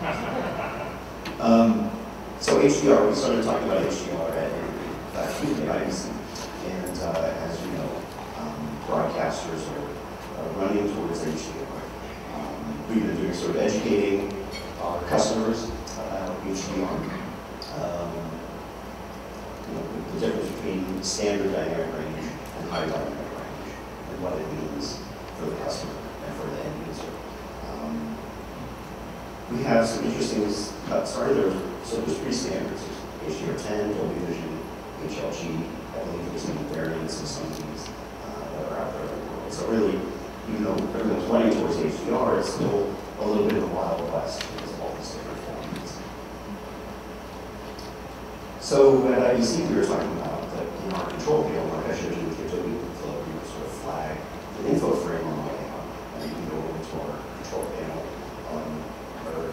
So HDR, we started talking about HDR at PRONEWS, and as you know, broadcasters are running towards HDR. We've been doing sort of educating our customers about HDR. The difference between standard dynamic range and high dynamic range, and what it means for the customer and for the end user. We have some interesting, so there's three standards. HDR10, Dolby Vision, HLG. I believe there's any variants of some of these that are out there in the world. So really, even though everyone's running towards HDR, it's still a little bit of the Wild West because of all these different formats. So at IBC, we were talking about that in our control panel, like I showed you with your Adobe Flow, we would sort of flag an info frame on the way out, and you can go over to our control panel on our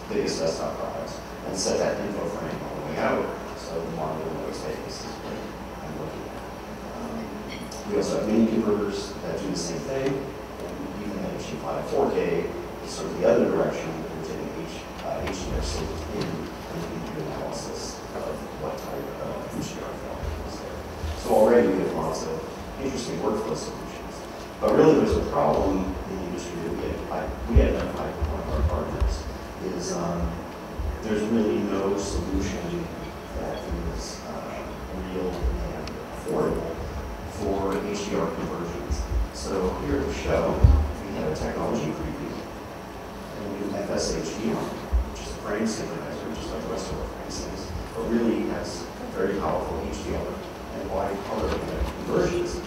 biggest desktop products and set that info frame on the way out, so the monitor noise base is what I'm looking at. We also have mini converters that do the same thing, and even at HD5 4K is sort of the other direction, we're taking HDR signals in and we can do analysis of what type of HDR film is there. So already we have lots of interesting workflow solutions. But really there's a problem in the industry that we identified with one of our partners, is there's really no solution that is real and affordable for HDR conversions. So here to show, we have a technology preview, and we have FSHDR, which is a frame synchronizer, just like the rest of our frame syncs, but really has very powerful HDR and wide color conversions,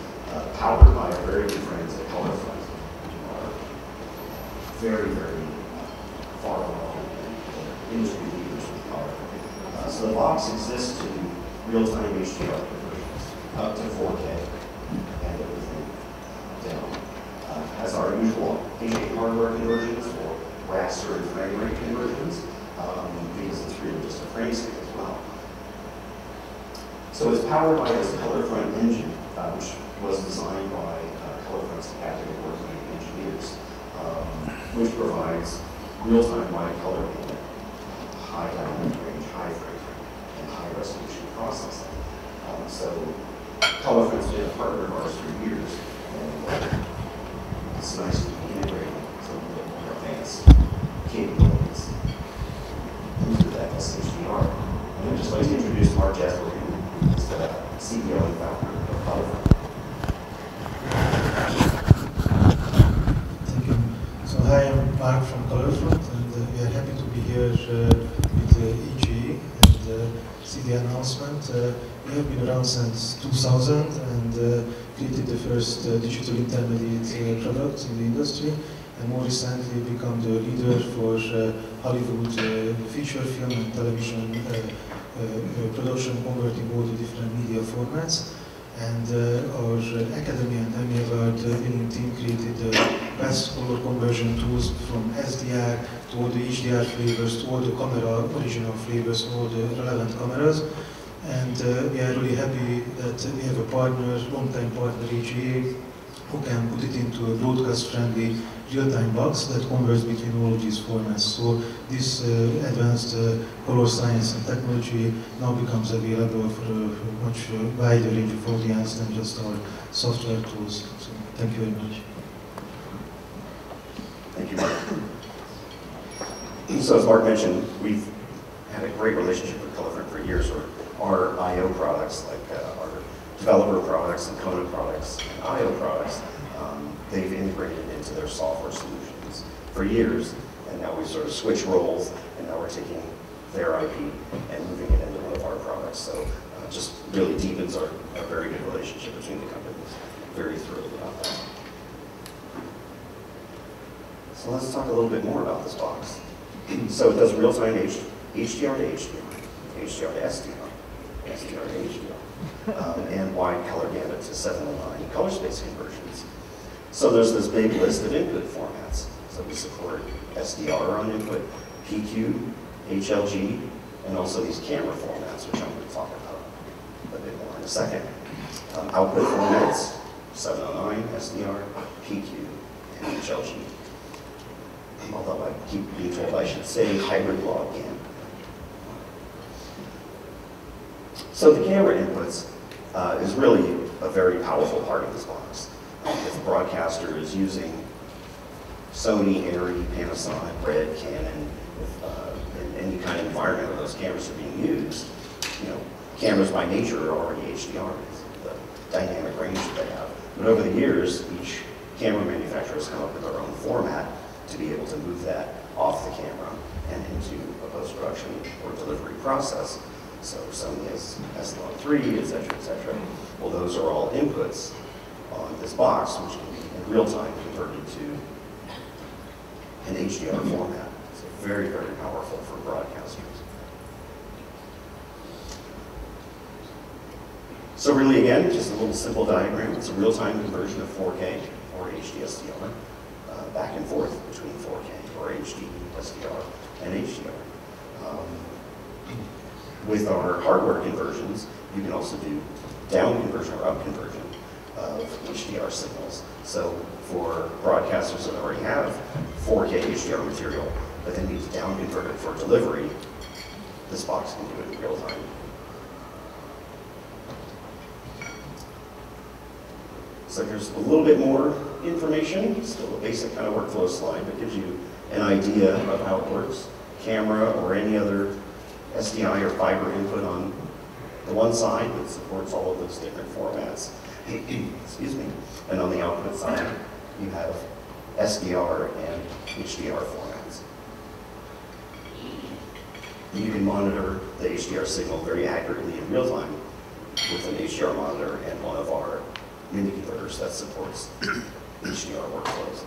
powered by our very good friends at ColorFront, who are very, very far along in industry leaders with color. So the box exists to do real-time HDR conversions up to 4K and everything down. Has our usual HDR hardware conversions for raster and frame rate conversions, because it's really just a frame sync as well. So it's powered by this ColorFront engine, which was designed by ColorFront's active working engineers, which provides real-time wide color payment, high dynamic range, high frame rate, and high resolution processing. So ColorFront's been a partner of ours for years, and it's nice to be integrating some of the more advanced capabilities into that SHDR. And I'd just like to introduce Mark Jasper, who is the CEO and founder of ColorFront. Thank you. So hi, I'm Mark from ColorFront, and we are happy to be here with EGE and see the announcement. We have been around since 2000 and created the first digital intermediate product in the industry, and more recently become the leader for Hollywood feature film and television production, converting all the different media formats. And our Academy and Emmy Award winning team created the best color conversion tools from SDR to all the HDR flavors, to all the camera original flavors, all the relevant cameras. And we are really happy that we have a partner, long-time partner, EGE, who can put it into a broadcast-friendly real-time box that converts between all of these formats. So this advanced color science and technology now becomes available for a much wider range of audience than just our software tools. So thank you very much. Thank you, Mark. So as Mark mentioned, we've had a great relationship with ColorFront for years. Our I/O products, like our developer products and Kona products and I/O products, they've integrated into their software solutions for years, and now we've sort of switched roles, and now we're taking their IP and moving it into one of our products. So just really deepens our very good relationship between the companies. Very thrilled about that. So let's talk a little bit more about this box. So it does real-time HDR to HDR, HDR to SDR, SDR to HDR, and wide color gamut to 709 color space conversions. So there's this big list of input formats. So we support SDR on input, PQ, HLG, and also these camera formats, which I'm going to talk about a bit more in a second. Output formats, 709, SDR, PQ, and HLG. Although I keep being told I should say hybrid log GAN. So the camera inputs is really a very powerful part of this box. If a broadcaster is using Sony, Arri, Panasonic, Red, Canon, in any kind of environment where those cameras are being used, you know, cameras by nature are already HDR, the dynamic range that they have. But over the years, each camera manufacturer has come up with their own format to be able to move that off the camera and into a post-production or delivery process. So Sony has S-Log3, et cetera, well, those are all inputs on this box, which can be in real time converted to an HDR format. So very, very powerful for broadcasters. So really, again, just a little simple diagram. It's a real-time conversion of 4K or HD SDR back and forth between 4K or HD SDR and HDR. With our hardware conversions, you can also do down conversion or up conversion of HDR signals. So for broadcasters that already have 4K HDR material, but then need to down convert it for delivery, this box can do it in real time. So here's a little bit more information, still a basic kind of workflow slide, but gives you an idea of how it works. Camera or any other SDI or fiber input on the one side that supports all of those different formats. Excuse me. And on the output side, you have SDR and HDR formats. You can monitor the HDR signal very accurately in real time with an HDR monitor and one of our mini converters that supports HDR workflows.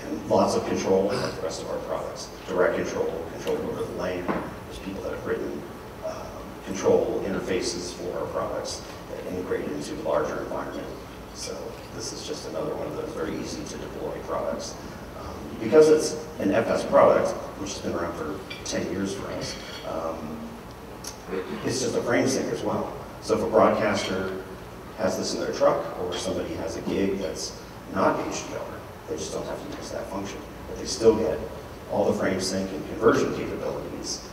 And lots of control like the rest of our products. Direct control over the lane. There's people that have written control interfaces for our products that integrate into a larger environment. So this is just another one of those very easy to deploy products. Because it's an FS product, which has been around for 10 years for us, it's just a frame sync as well. So if a broadcaster has this in their truck, or somebody has a gig that's not HDR, they just don't have to use that function. But they still get all the frame sync and conversion capabilities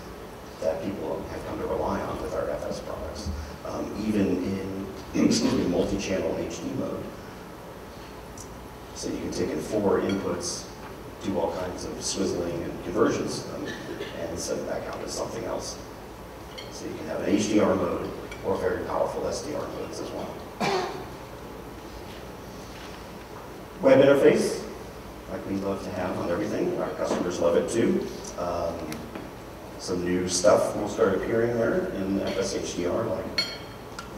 that people have come to rely on with our FS products. Even in multi-channel HD mode. So you can take in 4 inputs, do all kinds of swizzling and conversions, and send it back out as something else. So you can have an HDR mode or very powerful SDR modes as well. Web interface, like we love to have on everything. Our customers love it too. Some new stuff will start appearing there in FS HDR, like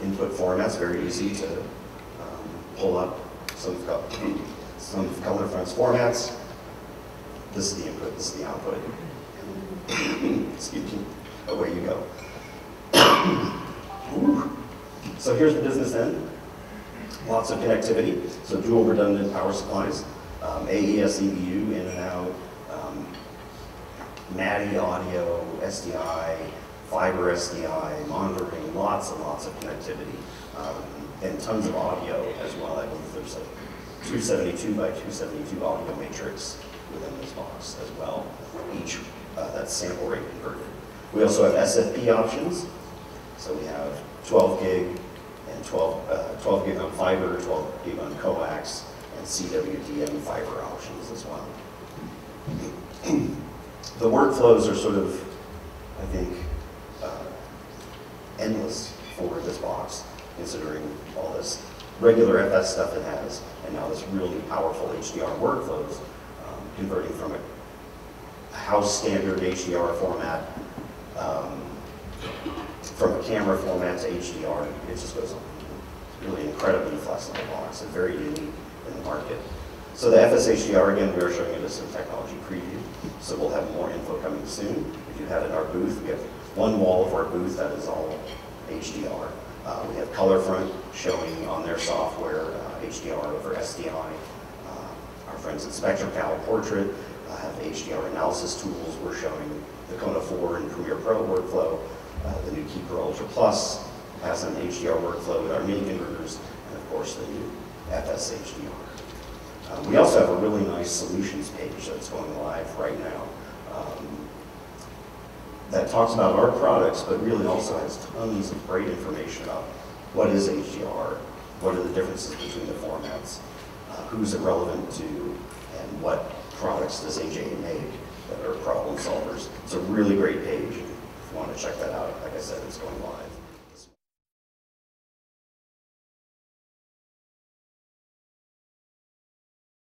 input formats, very easy to pull up some color fronts formats. This is the input, this is the output. Excuse me, away you go. So here's the business end. Lots of connectivity, so dual redundant power supplies, AES EBU in and out, MADI audio, SDI, fiber SDI, monitoring, lots and lots of connectivity, and tons of audio as well. I believe there's a 272 by 272 audio matrix within this box as well, each that's sample rate converted. We also have SFP options, so we have 12 gig and 12 gig on fiber, 12 gig on coax, and CWDM fiber options as well. The workflows are sort of, I think, endless for this box, considering all this regular FS stuff it has, and now this really powerful HDR workflows, converting from a house standard HDR format, from a camera format to HDR. It just goes on. Really incredibly flexible box and very unique in the market. So the FS HDR, again, we are showing it as a technology preview, so we'll have more info coming soon. We do have it in our booth. We have one wall of our booth that is all HDR. We have ColorFront showing on their software HDR over SDI. Our friends at SpectraCal Portrait have HDR analysis tools. We're showing the Kona 4 and Premiere Pro workflow. The new Keeper Ultra Plus has an HDR workflow with our mini converters, and of course the new FS HDR. We also have a really nice solutions page that's going live right now that talks about our products, but really also has tons of great information about what is HDR, what are the differences between the formats, who's it relevant to, and what products does AJA make that are problem solvers. It's a really great page. If you want to check that out, like I said, it's going live.